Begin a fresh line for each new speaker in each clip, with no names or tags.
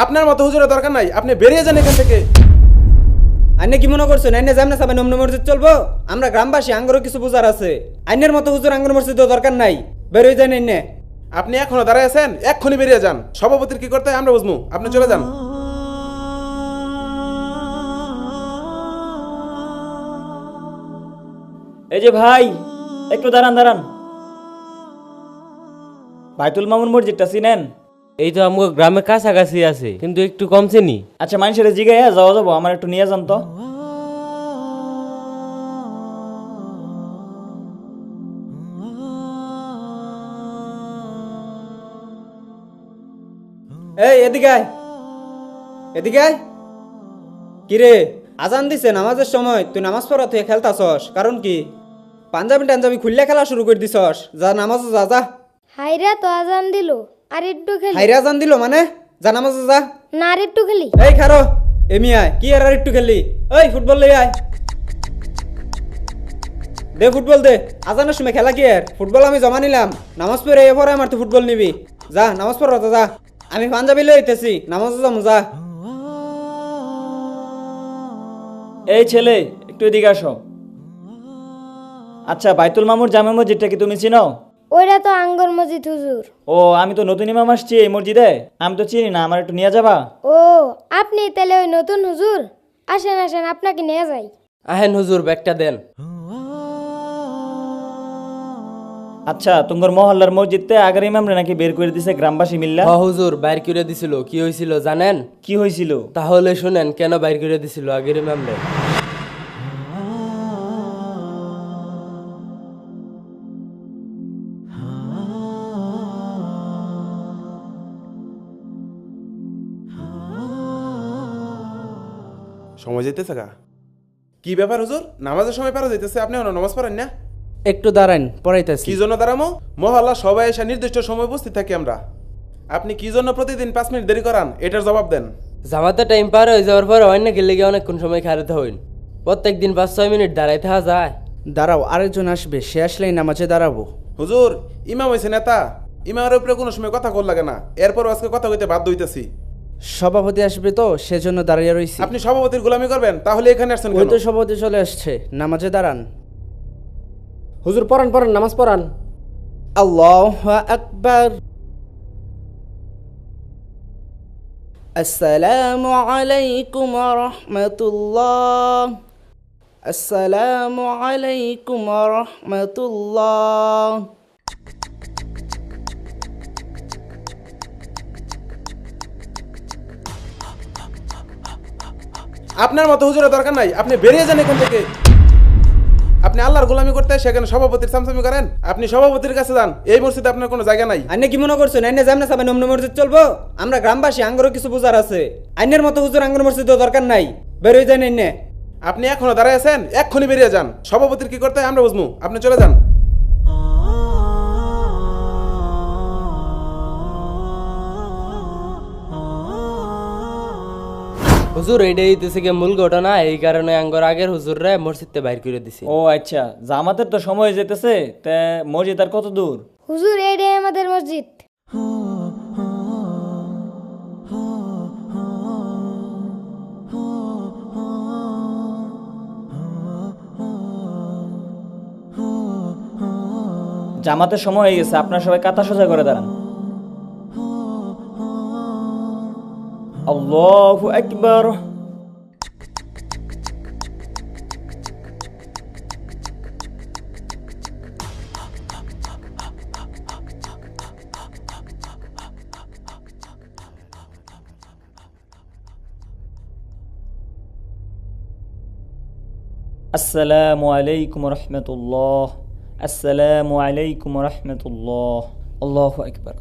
আপনার মতো হুজুরের দরকার নাই, আপনি বেরিয়ে যান এখান থেকে।
আইনে কি মনে করছেন আইনে যেমনে সাবেন অমনে মসজিদ চলবো? আমরা গ্রামবাসী, আঙ্গরও কিছু বুঝার আছে। আইনের মতো হুজুর আঙ্গর মসজিদও দরকার নাই, বের হয়ে যান আইনে।
আপনি এখনো দাঁড়ায় আছেন, এক্ষুনি বেরিয়ে যান। সভাপতির কি করতে হয় আমরা বুঝবো, আপনি চলে যান।
এই যে ভাই, একটু দাঁড়ান দাঁড়ান। বাইতুল মামুন মসজিদটা চিনেন?
এই তো আমগো গ্রামে কাছাকাছি আছে, কিন্তু একটু কম চিনি।
আচ্ছা, মানুষের জিগাইয়া যাওয়া যাবো, আমার একটু নিয়ে যান তো।
এই এদিকে আয়, এদিকে আয়। কিরে, আজান দিছে নামাজের সময়, তুই নামাজ পড়া তুই খেলতাছস, কারণ কি? পাঞ্জাবি টাঞ্জাবি খুললে খেলা শুরু করে দিছস। যা নামাজ যা যা।
হাইরা তো আজান দিল, আর একটু খেলি।
হাইরে আজান দিল মানে? যা নামাজ যা।
না, আর একটু খেলি।
এই খারো, এমি আয়, কি আর একটু খেললি? ওই ফুটবল লই আয়, দে ফুটবল দে। আজানের সময় খেলা কি আর? ফুটবল আমি জমা নিলাম, নামাজ পড়ে এ পরে আমার তুই ফুটবল নিবি। যা নামাজ পড় তো যা। আমি পাঞ্জাবি লই আইতেছি, নামাজ যাবো যা।
এই ছেলে, একটু এদিকে আসো। আচ্ছা, বাইতুল মামুর জামে মসজিদটা কি তুমি চিনো?
ওইটা তো আঙ্গর মসজিদ হুজুর।
ও, আমি তো নতুন ইমাম আসছি এই মসজিদে, আমি তো চিনি না, আমার একটু নিয়ে যাবা?
ও, আপনি তাহলে ওই নতুন হুজুর? আসেন আসেন, আপনাকে নিয়ে যাই।
আহেন হুজুর, ব্যাগটা দেন।
আচ্ছা, তোমার মহল্লার মসজিদতে আগের ইমামরে নাকি বের করে দিছে গ্রামবাসী মিল্লা।
হুজুর বাইর করে দিছিল। কি হয়েছিল জানেন?
কি হয়েছিল?
তাহলে শুনেন কেন বাইর করে দিছিল আগের ইমামরে।
সময় যেতেছে গা। কি ব্যাপার হুজুর, নামাজের সময় পারো যাইতেছে, আপনি এখনো নামাজ পড়েন না?
একটু দাঁড়ান, পড়াইতেছি।
কি জন্য দাঁড়ামো? মহল্লা সবাই এসে নির্দিষ্ট সময় উপস্থিত থাকি আমরা। আপনি কি জন্য প্রতিদিন 5 মিনিট দেরি করান, এটার জবাব দেন।
জামাতে টাইম পার হয়ে যাওয়ার পর অন্য গেলে গিয়ে অনেকক্ষণ সময় খারাতে হইন। প্রত্যেক দিন 5-6 মিনিট দাঁড়াই থাকা যায়?
দাঁড়াও, আরেকজন আসবে, সে আসলেই নামাজে দাঁড়াবো।
হুজুর, ইমাম হয়েছে নেতা, ইমামের উপরে কোনো সময় কথা কল লাগে না, এরপর আজকে কথা কইতে বাধ্য হইতেছি।
সভাপতি আসবে তো সেজন্য দাঁড়িয়ে রইছি।
আপনি সভাপতির গোলামি করবেন, তাহলে এখানে আসছেন
ওই
কেন?
তো সভাপতি চলে আসছে, নামাজে দাঁড়ান।
হুজুর পড়ান পড়ান, নামাজ পড়ান।
আল্লাহু আকবার। আসসালামু আলাইকুম ওয়া রাহমাতুল্লাহ। আসসালামু আলাইকুম ওয়া রাহমাতুল্লাহ।
আপনার মতো হুজুরের দরকার নাই, আপনি বেরিয়ে যান এখান থেকে। আপনি আল্লাহর গোলামি করতে সেখানে সভাপতির চামচামি করেন। আপনি সভাপতির কাছে যান, এই মসজিদে আপনার কোনো জায়গা নাই।
আইনে কি মনে করছেন আইনে যেমনে সাবেন অমনে মসজিদ চলবো? আমরা গ্রামবাসী, আঙ্গরও কিছু বুঝার আছে। আইনের মতো হুজুর আঙ্গর মসজিদও দরকার নাই, বের হয়ে যান আইনে।
আপনি এখনো দাঁড়ায় আছেন, এক্ষুনি বেরিয়ে যান। সভাপতির কি করতে হয় আমরা বুঝবো, আপনি চলে যান।
হুজুর এইটাই হইতেছে গিয়ে মূল ঘটনা। এই কারণে আঙ্গর আগের হুজুররা মসজিদতে বাইর করে দিছে।
ও আচ্ছা, জামাতের তো সময় হয়ে যেতেছে, তা মসজিদ আর কত দূর?
হুজুর, এইটাই আমাদের মসজিদ।
জামাতের সময় হয়ে গেছে, আপনার সবাই কাতা সোজা করে দাঁড়ান। আল্লাহু আকবার। আসসালামু আলাইকুম রহমতুল্লাহ। আসসালামু আলাইকুম রহমতুল্লাহ। আল্লাহু আকবার।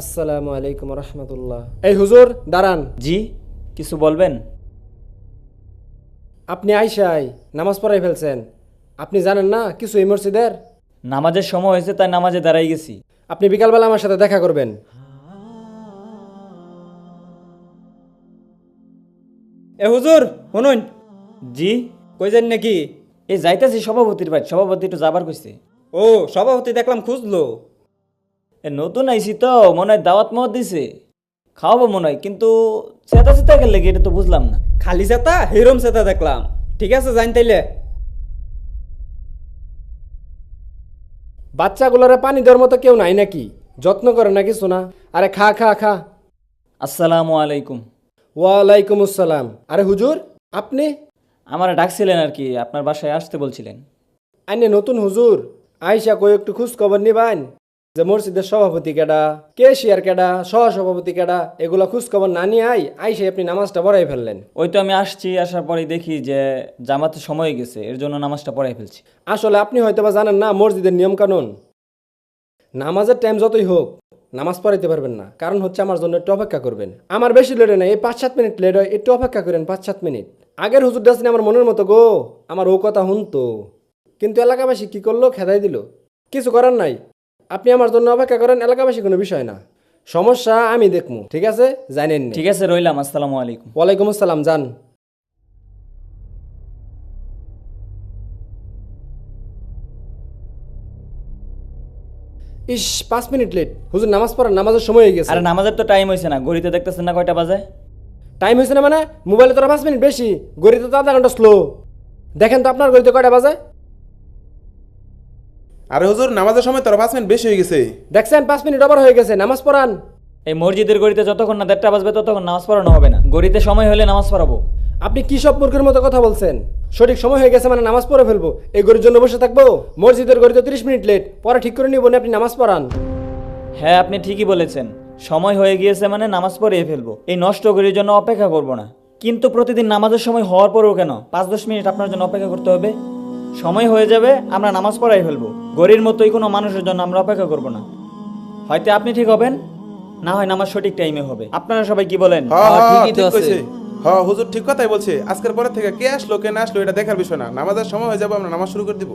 আসসালামু আলাইকুম রহমতুল্লাহ। এই হুজুর দাঁড়ান।
জি, কিছু বলবেন?
আপনি আইসাই নামাজ পড়াই ফেলছেন, আপনি জানেন না কিছু এই মসজিদের?
নামাজের সময় হয়েছে, তাই নামাজে দাঁড়াই গেছি।
আপনি বিকালবেলা আমার সাথে দেখা করবেন।
এ হুজুর শুনুন,
জি,
কই যান নাকি?
এই যাইতেছি সভাপতির বাড়ি, সভাপতি একটু যাবার কইছে।
ও সভাপতি দেখলাম খুঁজলো।
এ নতুন আইছি তো, মনে হয় দাওয়াত মত দিছে, খাওয়াবো মনে হয়, কিন্তু চেতা চেতা গেলে এটা তো বুঝলাম না।
খালি সেতা হিরম সেতা দেখলাম। ঠিক আছে জান তাইলে।
বাচ্চাগুলোরে পানি দেওয়ার মতো কেউ নাই নাকি? যত্ন করে না কিছু না? আরে খা খা খা।
আসসালামু আলাইকুম।
ওয়ালাইকুম আসসালাম। আরে হুজুর, আপনি?
আমার ডাকছিলেন আর কি, আপনার বাসায় আসতে বলছিলেন।
আইনে নতুন হুজুর, আইসা কই একটু খোঁজ খবর নিবান যে মসজিদের সভাপতি কেডা, কেশিয়ার কেডা, সহ সভাপতি কেডা, এগুলা খোঁজ খবর না নিয়ে আইসা আপনি নামাজটা পড়াই ফেললেন।
ওই তো আমি আসছি, আসার পরেই দেখি যে জামাতে সময় হয়ে গেছে, এর জন্য নামাজটা পড়াই ফেলছি।
আসলে আপনি হয়তো বা জানেন না মসজিদের নিয়ম কানুন। নামাজের টাইম যতই হোক নামাজ পড়াইতে পারবেন না, কারণ হচ্ছে আমার জন্য একটু অপেক্ষা করবেন। আমার বেশি লেট হয় না, এই 5-7 মিনিট লেট হয়, একটু অপেক্ষা করেন 5-7 মিনিট। আগের হুজুর ডাসনি আমার মনের মতো গো, আমার ও কথা শুনতো, কিন্তু এলাকাবাসী কি করলো, খেদাই দিল। কিছু করার নাই, আপনি আমার জন্য অপেক্ষা করেন, এলাকাবাসী কোনো বিষয় না, সমস্যা আমি দেখবো। ঠিক আছে, জানেন?
ঠিক আছে, রইলাম। আসসালামু আলাইকুম।
ওয়ালাইকুম আসসালাম, যান। ইস 5 মিনিট লেট। হুজুর নামাজ পড়ার, নামাজের সময় হয়ে গেছে।
আরে নামাজের তো টাইম হয়েছে না, ঘড়িতে দেখতেছেন না কয়টা বাজে?
টাইম হয়েছে না মানে? মোবাইলে তোরা 5 মিনিট বেশি, গড়িতে তো আধা ঘন্টা স্লো। দেখেন তো আপনার গড়িতে কয়টা বাজে?
আরে হুজুর, নামাজের সময় তোর 5 মিনিট বেশি হয়ে গেছে।
দেখছেন 5 মিনিট ওভার হয়ে গেছে, নামাজ পড়ান।
এই মসজিদের ঘড়িতে যতক্ষণ না 1:30 বাজবে ততক্ষণ নামাজ পড়ানো হবে না, ঘড়িতে সময় হলে নামাজ পড়াবো।
আপনি কি সব মূর্খের মতো কথা বলছেন? সঠিক সময় হয়ে গেছে মানে নামাজ পড়ে ফেলবো, এই গড়ির জন্য বসে থাকবো? মসজিদের গড়িতে 30 মিনিট লেট, পরে ঠিক করে নিব না, আপনি নামাজ পড়ান।
হ্যাঁ, আপনি ঠিকই বলেছেন, সময় হয়ে গিয়েছে মানে নামাজ পড়িয়ে ফেলবো, এই নষ্ট ঘড়ির জন্য অপেক্ষা করব না। কিন্তু প্রতিদিন নামাজের সময় হওয়ার পরেও কেন 5-10 মিনিট আপনার জন্য অপেক্ষা করতে হবে? সময় হয়ে যাবে, আমরা নামাজ পড়াই ফেলবো, ঘড়ির মতোই কোনো মানুষের জন্য আমরা অপেক্ষা করব না। হয়তো আপনি ঠিক হবেন, না হয় নামাজ সঠিক টাইমে হবে। আপনারা সবাই কি বলেন?
হ্যাঁ হ্যাঁ,
ঠিকই তো
ঠিক
আছে।
কইছে। হ্যাঁ হুজুর ঠিক কথাই বলছে। আজকের পরে থেকে কে আসলো কে না আসলো এটা দেখার বিষয় না, নামাজের সময় হয়ে যাবে, আমরা নামাজ শুরু করে দিব।